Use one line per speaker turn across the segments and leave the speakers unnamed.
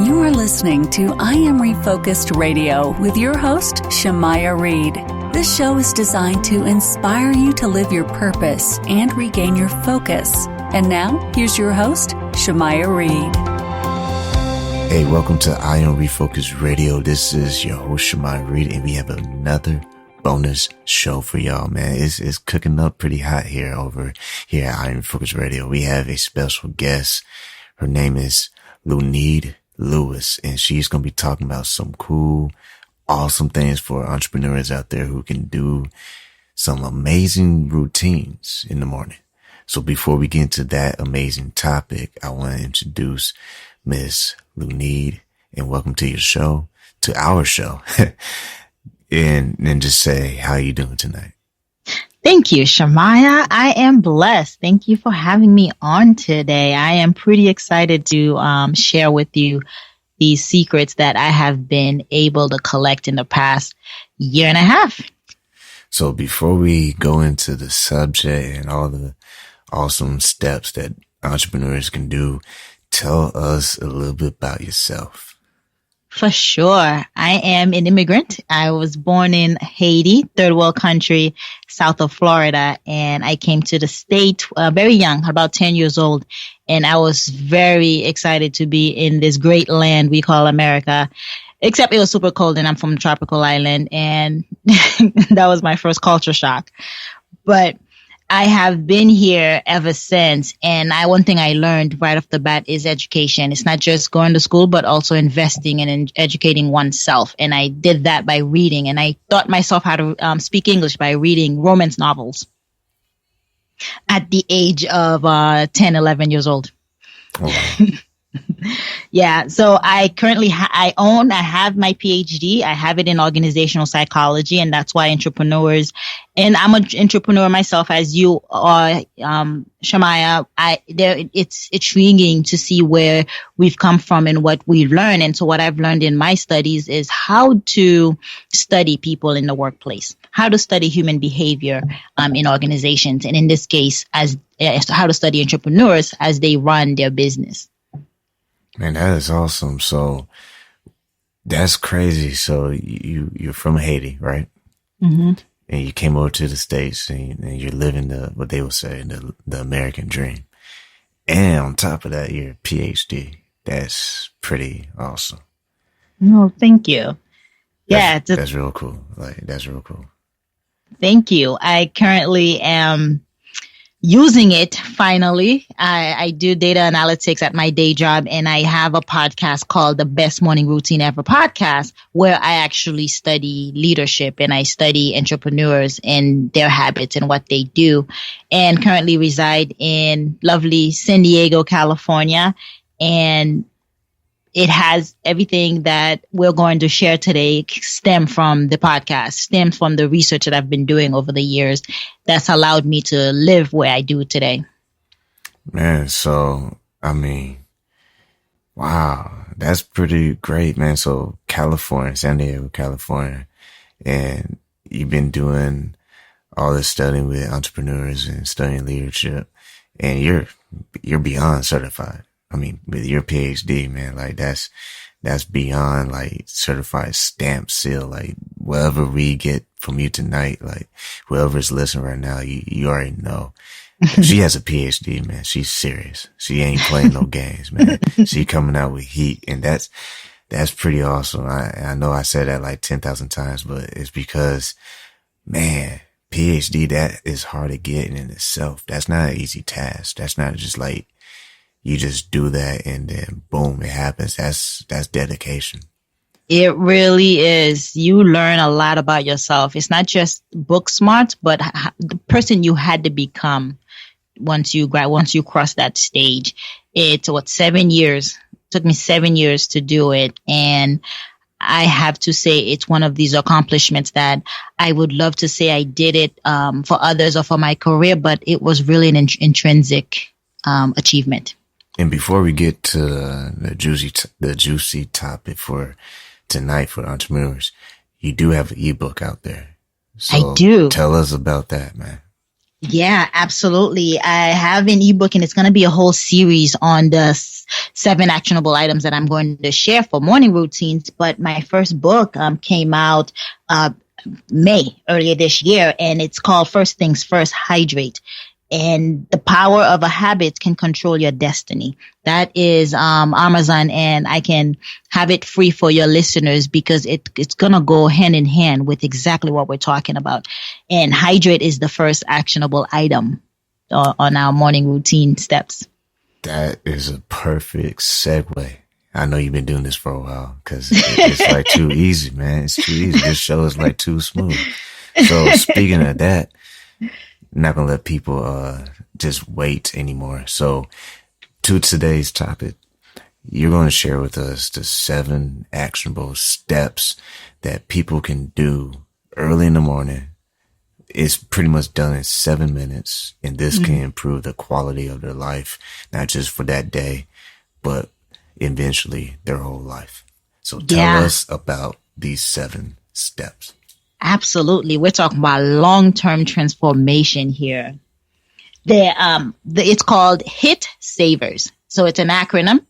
You are listening to I Am Refocused Radio with your host, Shamaya Reed. This show is designed to inspire you to live your purpose and regain your focus. And now, here's your host, Shamaya Reed.
Hey, welcome to I Am Refocused Radio. This is your host, Shamaya Reed, and we have another bonus show for y'all, man. It's cooking up pretty hot here over here at I Am Refocused Radio. We have a special guest. Her name is Lunide Lewis, and she's going to be talking about some cool, awesome things for entrepreneurs out there who can do some amazing routines in the morning. So before we get into that amazing topic, I want to introduce Miss Lunide and welcome to our show. and then just say, how you doing tonight?
Thank you, Shamaya. I am blessed. Thank you for having me on today. I am pretty excited to share with you these secrets that I have been able to collect in the past year and a half.
So before we go into the subject and all the awesome steps that entrepreneurs can do, tell us a little bit about yourself.
For sure. I am an immigrant. I was born in Haiti, third world country, south of Florida, and I came to the state very young, about 10 years old, and I was very excited to be in this great land we call America, except it was super cold and I'm from a tropical island, and that was my first culture shock. But I have been here ever since. And one thing I learned right off the bat is education. It's not just going to school, but also investing and educating oneself. And I did that by reading. And I taught myself how to speak English by reading romance novels at the age of 10, 11 years old. Oh, wow. Yeah. So I currently I have my PhD. I have it in organizational psychology, and that's why entrepreneurs, and I'm an entrepreneur myself, as you are, Shamaya. It's intriguing to see where we've come from and what we've learned. And so what I've learned in my studies is how to study people in the workplace, how to study human behavior in organizations, and in this case, as how to study entrepreneurs as they run their business.
Man, that is awesome. So that's crazy. So you're from Haiti, right? Mm-hmm. And you came over to the States and you're living what they would say, the American dream. And on top of that, you're a PhD. That's pretty awesome.
No, thank you.
That's real cool. That's real cool.
Thank you. I currently am using it. Finally, I do data analytics at my day job, and I have a podcast called the Best Morning Routine Ever podcast, where I actually study leadership and I study entrepreneurs and their habits and what they do, and currently reside in lovely San Diego, California. And it has everything that we're going to share today stems from the research that I've been doing over the years that's allowed me to live where I do today.
Man, so, I mean, wow, that's pretty great, man. So California, San Diego, California, and you've been doing all this studying with entrepreneurs and studying leadership, and you're beyond certified. I mean, with your PhD, man, that's beyond certified stamp seal. Whatever we get from you tonight, whoever's listening right now, you already know. She has a PhD, man. She's serious. She ain't playing no games, man. She coming out with heat, and that's pretty awesome. I know I said that 10,000 times, but it's because, man, PhD, that is hard to get in itself. That's not an easy task. That's not just you just do that and then boom, it happens. That's dedication.
It really is. You learn a lot about yourself. It's not just book smart, but the person you had to become once you cross that stage. It's 7 years. It took me 7 years to do it. And I have to say it's one of these accomplishments that I would love to say I did it for others or for my career, but it was really an intrinsic achievement.
And before we get to the juicy topic for tonight for entrepreneurs, you do have an ebook out there. So
I do.
Tell us about that, man.
Yeah, absolutely. I have an ebook and it's going to be a whole series on the 7 actionable items that I'm going to share for morning routines. But my first book came out May earlier this year, and it's called First Things First, Hydrate. And the power of a habit can control your destiny. That is Amazon, and I can have it free for your listeners because it's going to go hand in hand with exactly what we're talking about. And hydrate is the first actionable item on our morning routine steps.
That is a perfect segue. I know you've been doing this for a while because it's like too easy, man. It's too easy. This show is like too smooth. So speaking of that, not gonna let people just wait anymore. So to today's topic, you're going to share with us the 7 actionable steps that people can do early in the morning. It's pretty much done in 7 minutes, and this can improve the quality of their life, not just for that day, but eventually their whole life. So tell us about these 7 steps.
Absolutely. We're talking about long-term transformation here. It's called HIT Savers. So it's an acronym.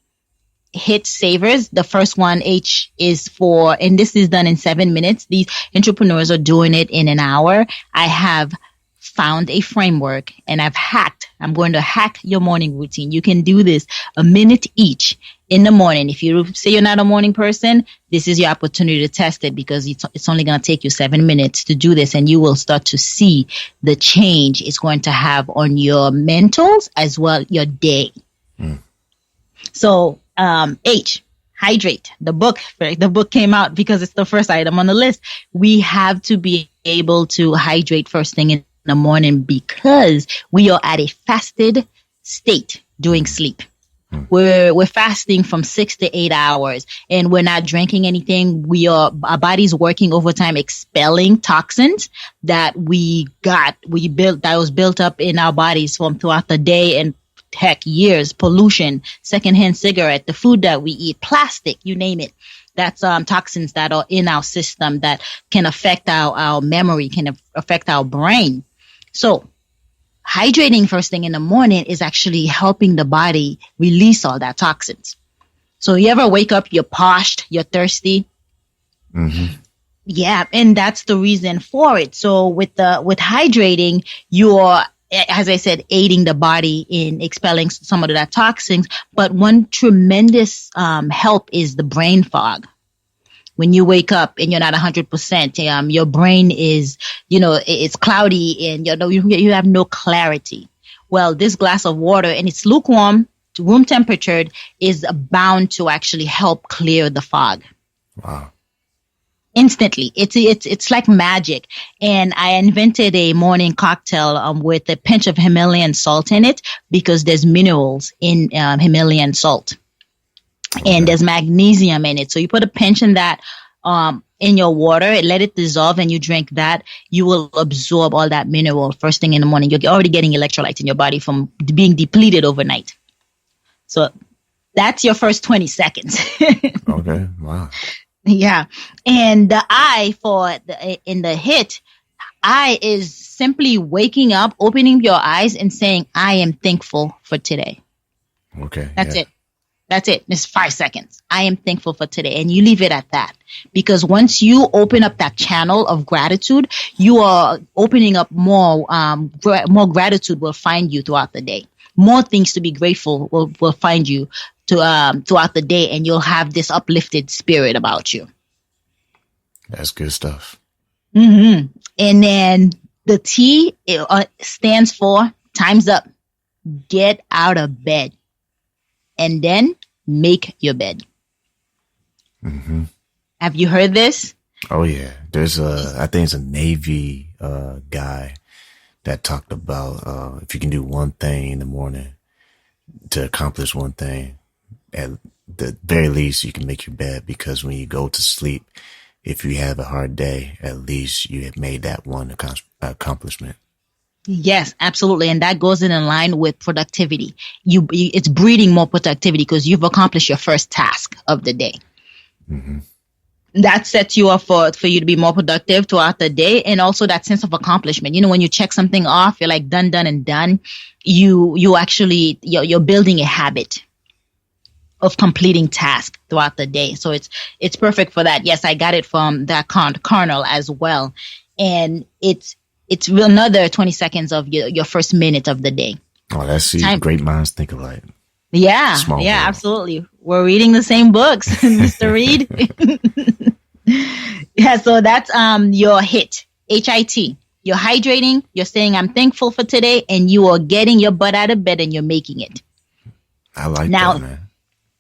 HIT Savers. The first one, H, is for, and this is done in 7 minutes. These entrepreneurs are doing it in an hour. I have found a framework and I'm going to hack your morning routine. You can do this a minute each in the morning. If you say you're not a morning person, this is your opportunity to test it because it's only going to take you 7 minutes to do this, and you will start to see the change it's going to have on your mentals as well your day. So, H, hydrate. The book came out because it's the first item on the list. We have to be able to hydrate first thing in the morning because we are at a fasted state during sleep. We're fasting from 6 to 8 hours, and we're not drinking anything. Our body's working overtime, expelling toxins that that was built up in our bodies from throughout the day and heck years. Pollution, secondhand cigarette, the food that we eat, plastic, you name it. That's toxins that are in our system that can affect our memory, can affect our brain. So hydrating first thing in the morning is actually helping the body release all that toxins. So you ever wake up, you're parched, you're thirsty? Yeah, and that's the reason for it. So with hydrating, you're, as I said, aiding the body in expelling some of that toxins. But one tremendous help is the brain fog. When you wake up and you're not 100%, your brain is, it's cloudy and you have no clarity. Well, this glass of water, and it's lukewarm, room temperatured, is bound to actually help clear the fog.
Wow.
Instantly. It's like magic. And I invented a morning cocktail with a pinch of Himalayan salt in it because there's minerals in Himalayan salt. And there's magnesium in it. So you put a pinch in that in your water, let it dissolve, and you drink that. You will absorb all that mineral first thing in the morning. You're already getting electrolytes in your body from being depleted overnight. So that's your first 20 seconds.
Okay. Wow.
Yeah. And the I in the HIT, I is simply waking up, opening your eyes and saying, I am thankful for today.
Okay.
That's it. That's it. It's 5 seconds. I am thankful for today. And you leave it at that. Because once you open up that channel of gratitude, you are opening up more gratitude will find you throughout the day. More things to be grateful will find you throughout the day, and you'll have this uplifted spirit about you.
That's good stuff.
And then the T stands for time's up. Get out of bed. And then make your bed. Have you heard this?
Oh yeah. There's I think it's a Navy guy that talked about if you can do one thing in the morning to accomplish one thing, at the very least you can make your bed, because when you go to sleep, if you have a hard day, at least you have made that one accomplishment.
Yes, absolutely. And that goes in line with productivity. It's breeding more productivity because you've accomplished your first task of the day. that sets you up for you to be more productive throughout the day, and also that sense of accomplishment. You know, when you check something off, you're like done and done. You actually you're building a habit of completing tasks throughout the day. So it's perfect for that. Yes, I got it from that Carnal as well, and it's another 20 seconds of your first minute of the day.
Oh, that's great minds think alike.
Yeah,
Small
yeah,
world.
absolutely. We're reading the same books, Mr. Reed. Yeah, so that's your HIT, HIT. You're hydrating, you're saying I'm thankful for today, and you are getting your butt out of bed and you're making it.
I like that, man.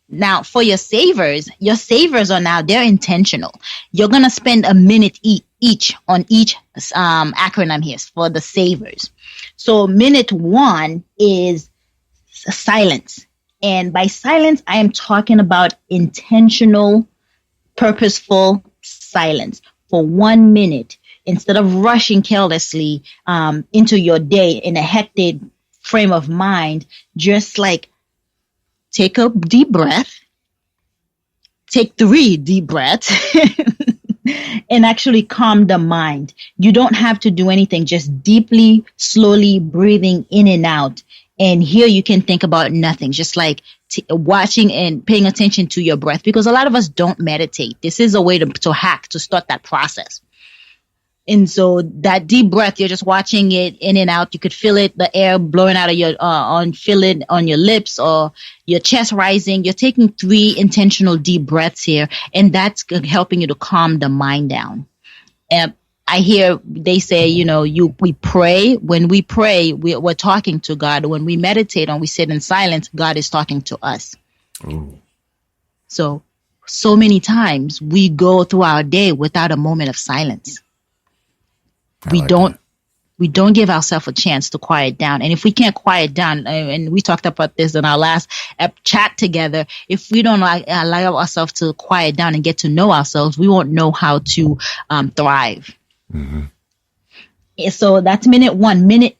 Now, for your savers are now, they're intentional. You're going to spend a minute each on each acronym here for the savers. So minute 1 is silence. And by silence, I am talking about intentional, purposeful silence for 1 minute. Instead of rushing carelessly into your day in a hectic frame of mind, just like take a deep breath, take 3 deep breaths, and actually calm the mind. You don't have to do anything, just deeply, slowly breathing in and out. And here you can think about nothing, just like watching and paying attention to your breath, because a lot of us don't meditate. This is a way to start that process. And so that deep breath, you're just watching it in and out. You could feel it, the air blowing out of your, feel it on your lips or your chest rising. You're taking 3 intentional deep breaths here, and that's helping you to calm the mind down. And I hear they say, we pray. When we pray, we're talking to God. When we meditate and we sit in silence, God is talking to us.
Ooh.
So many times we go through our day without a moment of silence. We don't give ourselves a chance to quiet down. And if we can't quiet down, and we talked about this in our last chat together, if we don't allow ourselves to quiet down and get to know ourselves, we won't know how to thrive.
Mm-hmm.
So that's minute 1. Minute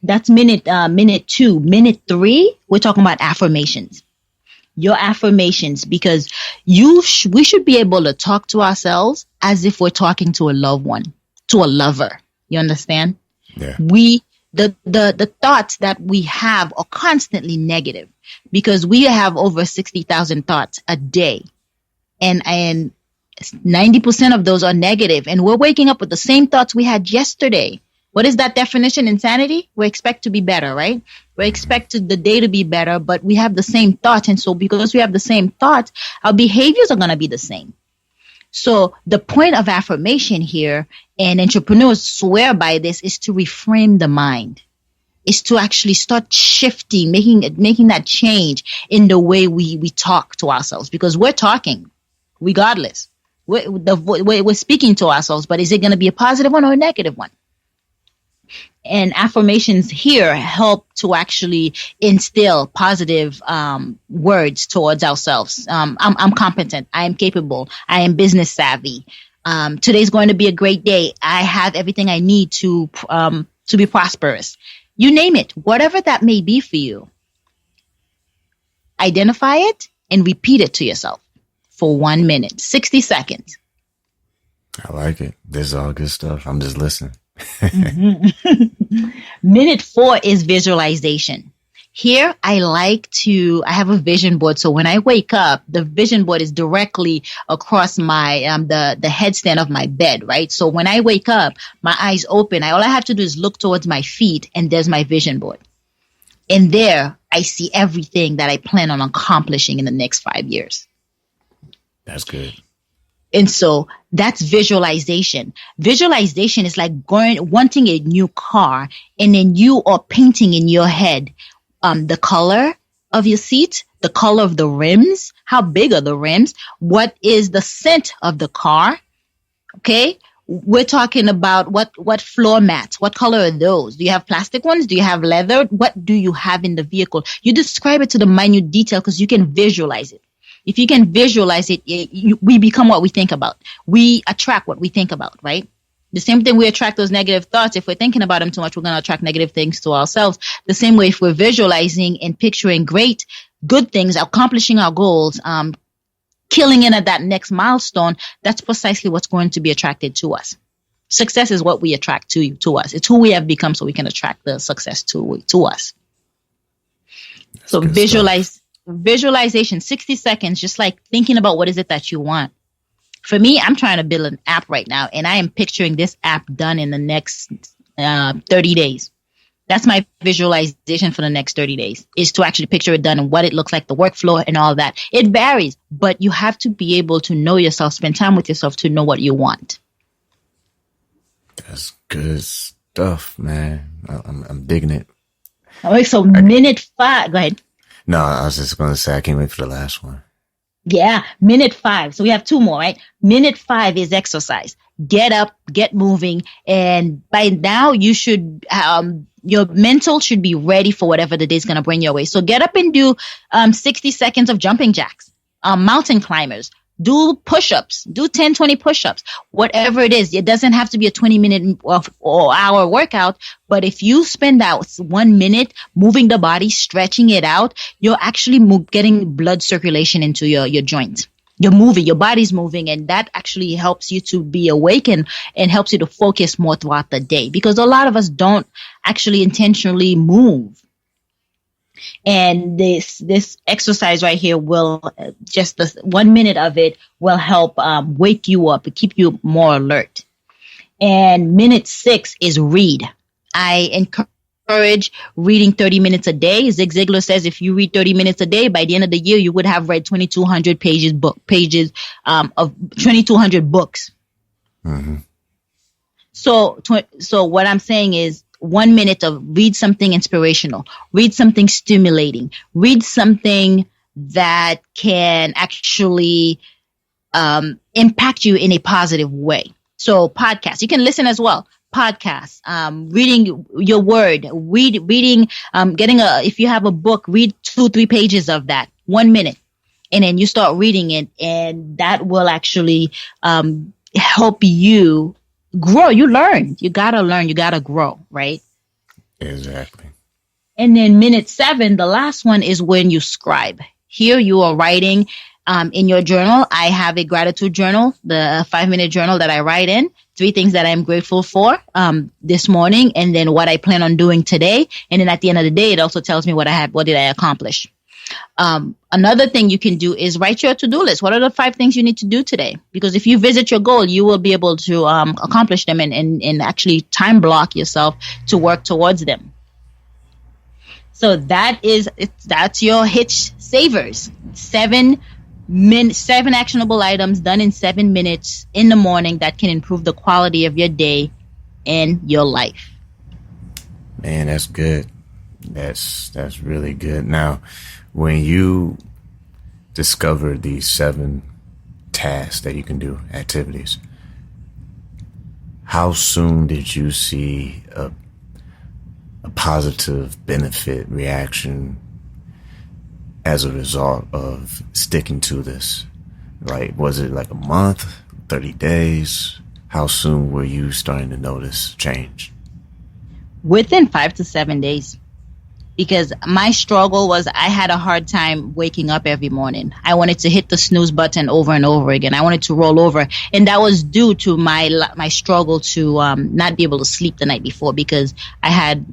2. Minute 3, we're talking about affirmations. Your affirmations, because we should be able to talk to ourselves as if we're talking to a loved one, to a lover. You understand?
Yeah.
The thoughts that we have are constantly negative, because we have over 60,000 thoughts a day, and 90% of those are negative, and we're waking up with the same thoughts we had yesterday. What is that definition? Insanity? We expect to be better, right? We expect the day to be better, but we have the same thoughts, and so because we have the same thoughts, our behaviors are going to be the same. So the point of affirmation here, and entrepreneurs swear by this, is to reframe the mind, is to actually start shifting, making that change in the way we talk to ourselves, because we're talking regardless. We're speaking to ourselves, but is it going to be a positive one or a negative one? And affirmations here help to actually instill positive words towards ourselves. I'm competent. I am capable. I am business savvy. Today's going to be a great day. I have everything I need to be prosperous. You name it, whatever that may be for you. Identify it and repeat it to yourself for 1 minute, 60 seconds.
I like it. This is all good stuff. I'm just listening.
Mm-hmm. Minute 4 is visualization. Here, I have a vision board. So when I wake up, the vision board is directly across my, the headstand of my bed, right? So when I wake up, my eyes open. All I have to do is look towards my feet, and there's my vision board. And there, I see everything that I plan on accomplishing in the next 5 years.
That's good.
And so that's visualization. Visualization is like wanting a new car, and then you are painting in your head the color of your seat, the color of the rims, how big are the rims, what is the scent of the car. Okay, we're talking about what floor mats, what color are those? Do you have plastic ones? Do you have leather? What do you have in the vehicle? You describe it to the minute detail, because you can visualize it. If you can visualize it, we become what we think about. We attract what we think about, right? The same thing, we attract those negative thoughts. If we're thinking about them too much, we're going to attract negative things to ourselves. The same way, if we're visualizing and picturing good things, accomplishing our goals, killing it at that next milestone, that's precisely what's going to be attracted to us. Success is what we attract to us. It's who we have become, so we can attract the success to us.
That's
So
good stuff.
visualization, 60 seconds, just like thinking about what is it that you want. For me, I'm trying to build an app right now, and I am picturing this app done in the next 30 days. That's my visualization for the next 30 days, is to actually picture it done and what it looks like, the workflow and all that. It varies, but you have to be able to know yourself, spend time with yourself to know what you want.
That's good stuff, man. I'm digging it.
All right, so minute 5, go ahead.
No, I was just going to say, I can't wait for the last one.
Yeah, minute 5. So we have 2 more, right? Minute 5 is exercise. Get up, get moving. And by now you should, your mental should be ready for whatever the day is going to bring your way. So get up and do 60 seconds of jumping jacks, mountain climbers, do push-ups, do 10, 20 push-ups, whatever it is. It doesn't have to be a 20-minute or hour workout, but if you spend that 1 minute moving the body, stretching it out, you're actually getting blood circulation into your joints. You're moving, your body's moving, and that actually helps you to be awake and helps you to focus more throughout the day, because a lot of us don't actually intentionally move. And this exercise right here will just the 1 minute of it will help wake you up and keep you more alert. And minute 6 is read. I encourage reading 30 minutes a day. Zig Ziglar says if you read 30 minutes a day, by the end of the year, you would have read 2,200 pages of 2,200 books.
Mm-hmm.
So what I'm saying is, 1 minute of read something inspirational, read something stimulating, read something that can actually impact you in a positive way. So podcasts, you can listen as well. Podcasts, reading your word, reading, if you have a book, read 2-3 pages of that, 1 minute. And then you start reading it, and that will actually help you grow. You learn. You gotta learn. You gotta grow, right?
Exactly.
And then minute 7, the last one, is when you scribe. Here you are writing in your journal. I have a gratitude journal, the 5-minute journal that I write in 3 things that I'm grateful for this morning, and then what I plan on doing today. And then at the end of the day, it also tells me what did I accomplish. Another thing you can do is write your to-do list. What are the 5 things you need to do today? Because if you visit your goal, you will be able to accomplish them and actually time block yourself to work towards them. So that's your Hitch Savers. 7 actionable items done in 7 minutes in the morning that can improve the quality of your day and your life.
Man, that's good. That's really good. Now, when you discover these 7 tasks that you can do, activities, how soon did you see a positive benefit reaction as a result of sticking to this? Like, was it like a month, 30 days? How soon were you starting to notice change?
Within 5 to 7 days. Because my struggle was I had a hard time waking up every morning. I wanted to hit the snooze button over and over again. I wanted to roll over. And that was due to my struggle to not be able to sleep the night before, because I had,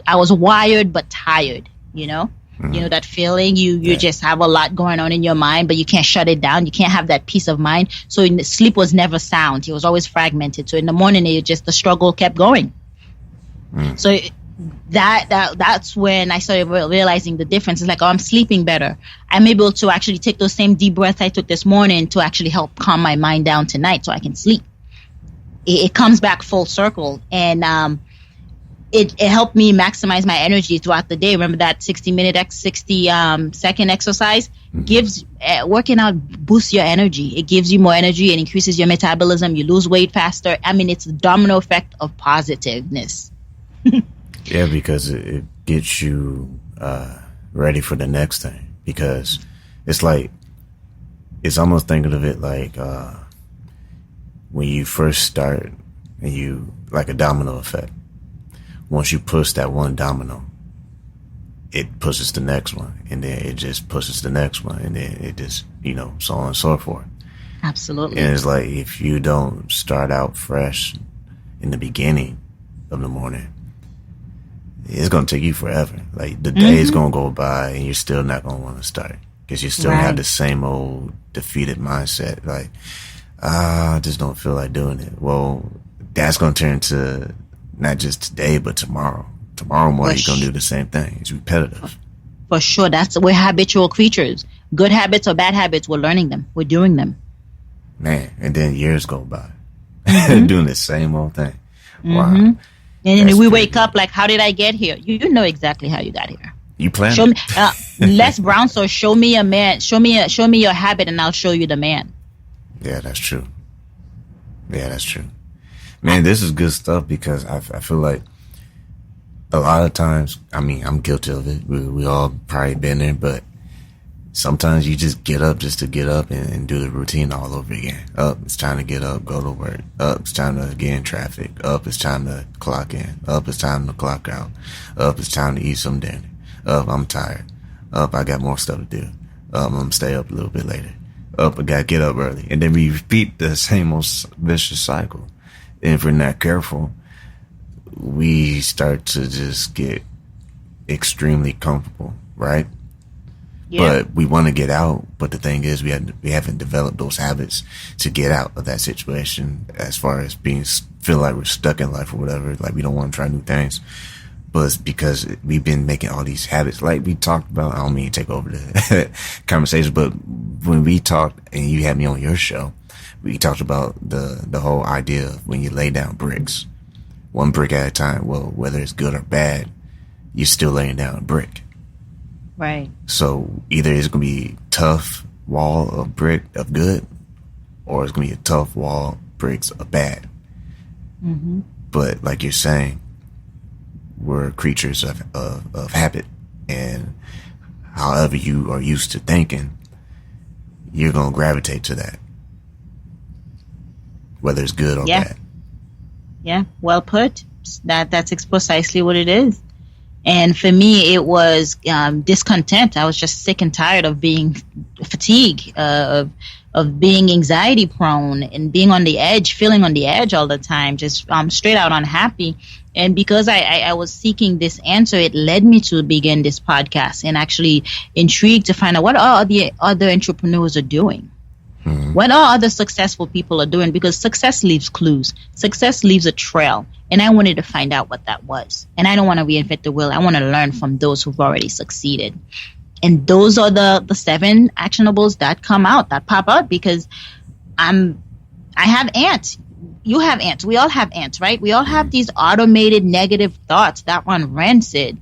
I was wired but tired, Mm-hmm. You know that feeling? You just have a lot going on in your mind, but you can't shut it down. You can't have that peace of mind. So sleep was never sound. It was always fragmented. So in the morning, the struggle kept going. Mm. So that's when I started realizing the difference. It's like, I'm sleeping better. I'm able to actually take those same deep breaths I took this morning to actually help calm my mind down tonight so I can sleep. It comes back full circle. And it helped me maximize my energy throughout the day. Remember that 60 second exercise? Working out boosts your energy. It gives you more energy and increases your metabolism. You lose weight faster. I mean, it's the domino effect of positiveness.
Yeah, because it gets you ready for the next thing. Because it's almost thinking of it like when you first start, and like a domino effect. Once you push that one domino, it pushes the next one, and then it just pushes the next one, and then it just, so on and so forth.
Absolutely.
And it's like, if you don't start out fresh in the beginning of the morning, it's going to take you forever. Like, the day is going to go by and you're still not going to want to start, because you still have the same old defeated mindset. Like, I just don't feel like doing it. Well, that's going to turn to not just today, but tomorrow. Tomorrow morning, you're going to do the same thing. It's repetitive.
For sure. We're habitual creatures. Good habits or bad habits, we're learning them. We're doing them.
Man, and then years go by doing the same old thing. Wow.
And then we wake up like, how did I get here? You know exactly how you got here.
You plan.
Show me, Les Brown. So show me a man. Show me your habit, and I'll show you the man.
Yeah, that's true. Man, this is good stuff, because I feel like a lot of times, I mean, I'm guilty of it. We all probably been there, but sometimes you just get up just to get up and do the routine all over again. Up, it's time to get up, go to work. Up, it's time to get in traffic. Up, it's time to clock in. Up, it's time to clock out. Up, it's time to eat some dinner. Up, I'm tired. Up, I got more stuff to do. Up, I'm going to stay up a little bit later. Up, I got to get up early. And then we repeat the same old vicious cycle. And if we're not careful, we start to just get extremely comfortable, right? Yeah. But we want to get out. But the thing is, we haven't developed those habits to get out of that situation, as far as feel like we're stuck in life or whatever. Like, we don't want to try new things. But it's because we've been making all these habits. Like we talked about, I don't mean to take over the conversation, but when we talked and you had me on your show, we talked about the whole idea of when you lay down bricks, one brick at a time. Well, whether it's good or bad, you're still laying down a brick.
Right.
So either it's going to be tough wall of brick of good, or it's going to be a tough wall of bricks of bad. Mm-hmm. But like you're saying, we're creatures of habit, and however you are used to thinking, you're going to gravitate to that, whether it's good or bad.
Yeah, well put. That's precisely what it is. And for me, it was discontent. I was just sick and tired of being fatigued, of being anxiety prone and being on the edge, feeling on the edge all the time, just straight out unhappy. And because I was seeking this answer, it led me to begin this podcast and actually intrigued to find out what all the other entrepreneurs are doing. Mm-hmm. What all other successful people are doing, because success leaves clues. Success leaves a trail. And I wanted to find out what that was. And I don't want to reinvent the wheel. I want to learn from those who've already succeeded. And those are the 7 actionables that pop out, because I have ants. You have ants. We all have ants, right? We all have these automated negative thoughts that run rancid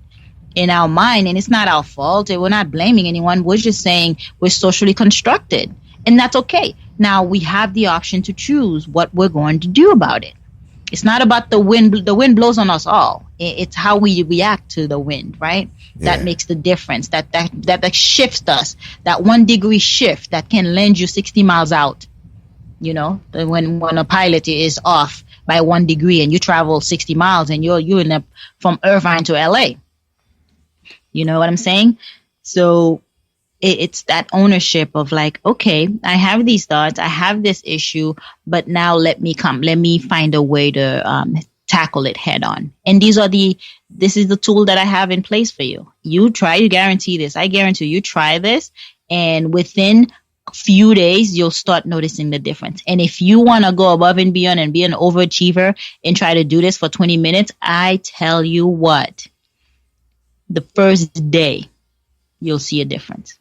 in our mind. And it's not our fault. We're not blaming anyone. We're just saying we're socially constructed. And that's okay. Now we have the option to choose what we're going to do about it. It's not about the wind. The wind blows on us all. It's how we react to the wind, right? Yeah. That makes the difference. That shifts us. That 1 degree shift that can land you 60 miles out. You know, when a pilot is off by 1 degree and you travel 60 miles and you end up from Irvine to LA. You know what I'm saying? So it's that ownership of like, okay, I have these thoughts, I have this issue, but now let me find a way to tackle it head on. And this is the tool that I have in place for you. You guarantee this. I guarantee you try this, and within a few days, you'll start noticing the difference. And if you want to go above and beyond and be an overachiever and try to do this for 20 minutes, I tell you what, the first day, you'll see a difference.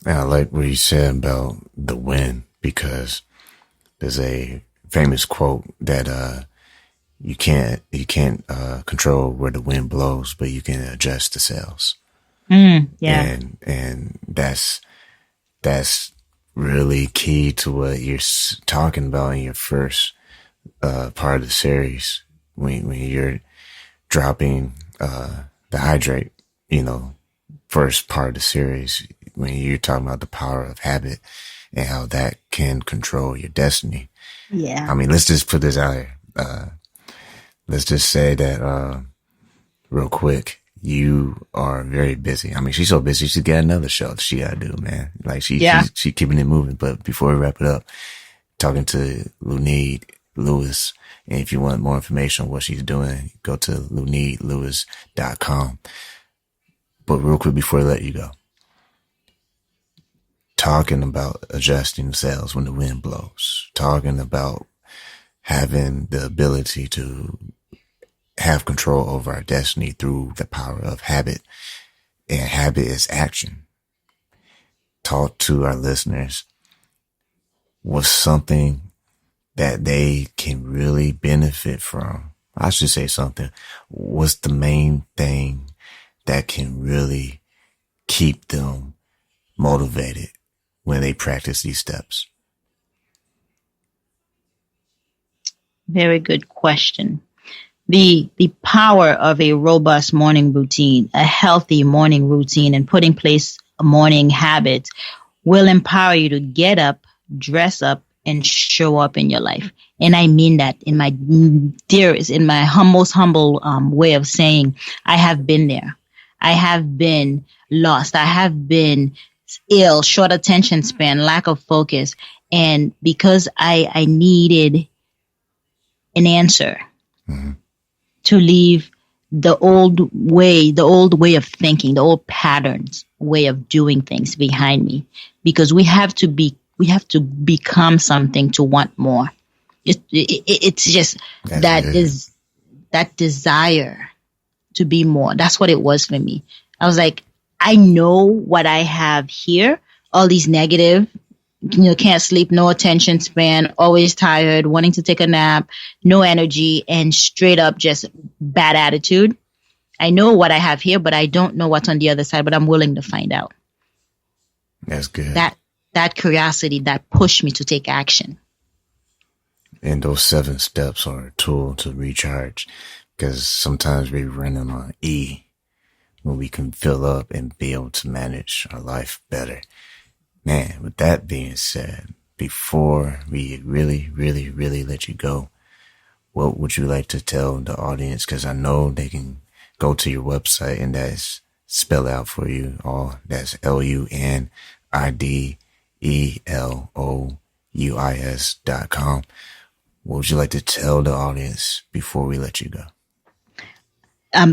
I like what you said about the wind, because there's a famous quote that you can't control where the wind blows, but you can adjust the sails.
Yeah,
and that's really key to what you're talking about in your first part of the series, when you're dropping the hydrate, first part of the series, when you're talking about the power of habit and how that can control your destiny.
Yeah.
I mean, let's just put this out here. Let's just say that, real quick, you are very busy. I mean, she's so busy, she's got another show she gotta do, man. Like she's keeping it moving. But before we wrap it up, talking to Lunide Lewis, and if you want more information on what she's doing, go to lunidelewis.com. But real quick before I let you go, talking about adjusting the sails when the wind blows, talking about having the ability to have control over our destiny through the power of habit, and habit is action. Talk to our listeners what's something that they can really benefit from. I should say something. What's the main thing that can really keep them motivated when they practice these steps?
Very good question. The power of a robust morning routine, a healthy morning routine, and putting in place a morning habit will empower you to get up, dress up, and show up in your life. And I mean that in my dearest, in my most humble way of saying, I have been there. I have been lost. I have been ill, short attention span, lack of focus. And because I needed an answer to leave the old way of thinking, the old patterns, way of doing things behind me, because we have to become something to want more. It's just that desire to be more. That's what it was for me. I was like, I know what I have here, all these negative, can't sleep, no attention span, always tired, wanting to take a nap, no energy, and straight up just bad attitude. I know what I have here, but I don't know what's on the other side, but I'm willing to find out.
That's good.
That curiosity, that pushed me to take action.
And those 7 steps are a tool to recharge, because sometimes we run them on E when we can fill up and be able to manage our life better. Man, with that being said, before we really, really, really let you go, what would you like to tell the audience? Because I know they can go to your website, and that's spelled out for you all. That's LUNIDELOUIS.com. What would you like to tell the audience before we let you go?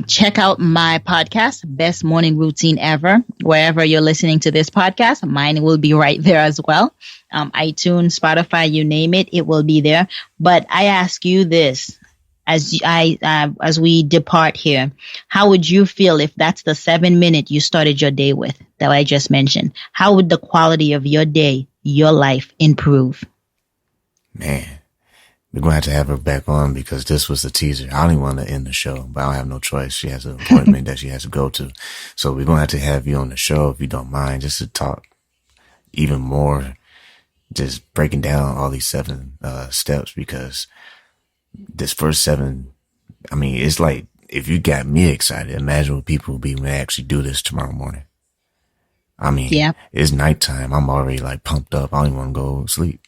Check out my podcast, Best Morning Routine Ever. Wherever you're listening to this podcast, mine will be right there as well. iTunes, Spotify, you name it, it will be there. But I ask you this, as we depart here, how would you feel if that's the 7-minute you started your day with that I just mentioned? How would the quality of your day, your life improve?
Man, we're going to have her back on, because this was the teaser. I don't even want to end the show, but I don't have no choice. She has an appointment that she has to go to. So we're going to have you on the show, if you don't mind, just to talk even more, just breaking down all these 7 steps, because this first 7, I mean, it's like, if you got me excited, imagine what people will be when they actually do this tomorrow morning. I mean, It's nighttime. I'm already like pumped up. I don't even want to go sleep.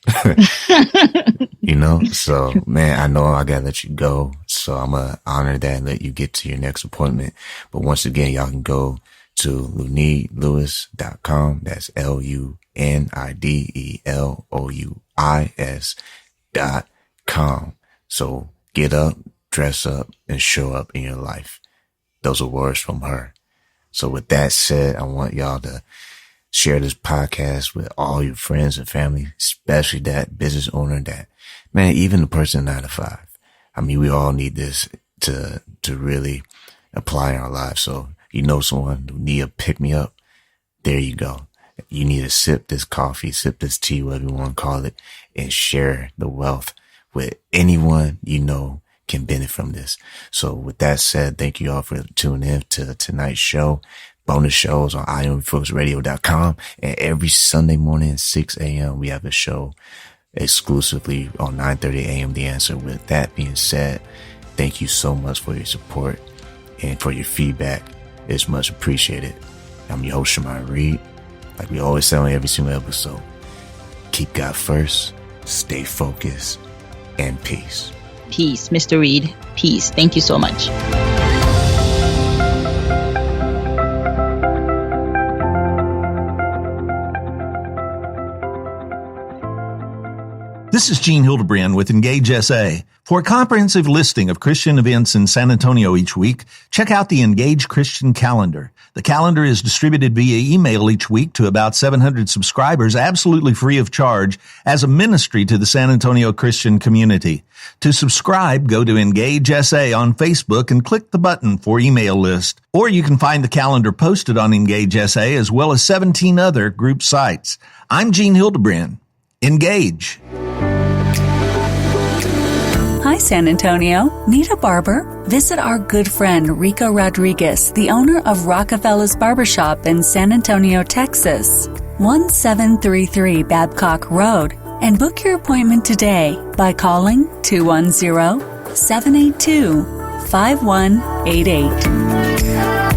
So man, I know I gotta let you go. So I'm gonna honor that and let you get to your next appointment. But once again, y'all can go to lunidelewis.com. That's LUNIDELOUIS.com. So get up, dress up, and show up in your life. Those are words from her. So with that said, I want y'all to share this podcast with all your friends and family, especially that business owner, that, man, even the person 9 to 5. I mean, we all need this to really apply in our lives. So someone who need a pick me up, there you go. You need to sip this coffee, sip this tea, whatever you want to call it, and share the wealth with anyone can benefit from this. So with that said, thank you all for tuning in to tonight's show. Bonus shows on ironmanfocusradio.com, and every Sunday morning at 6 a.m. we have a show exclusively on 9:30 a.m. The Answer. With that being said, thank you so much for your support and for your feedback. It's much appreciated. I'm your host, Shemaya Reed. Like we always say on every single episode, keep God first, stay focused, and peace.
Peace, Mr. Reed. Peace. Thank you so much.
This is Gene Hildebrand with Engage SA. For a comprehensive listing of Christian events in San Antonio each week, check out the Engage Christian Calendar. The calendar is distributed via email each week to about 700 subscribers, absolutely free of charge, as a ministry to the San Antonio Christian community. To subscribe, go to Engage SA on Facebook and click the button for email list. Or you can find the calendar posted on Engage SA as well as 17 other group sites. I'm Gene Hildebrand. Engage.
Hi, San Antonio. Need a barber? Visit our good friend Rico Rodriguez, the owner of Rockefeller's Barbershop in San Antonio, Texas, 1733 Babcock Road, and book your appointment today by calling 210-782-5188.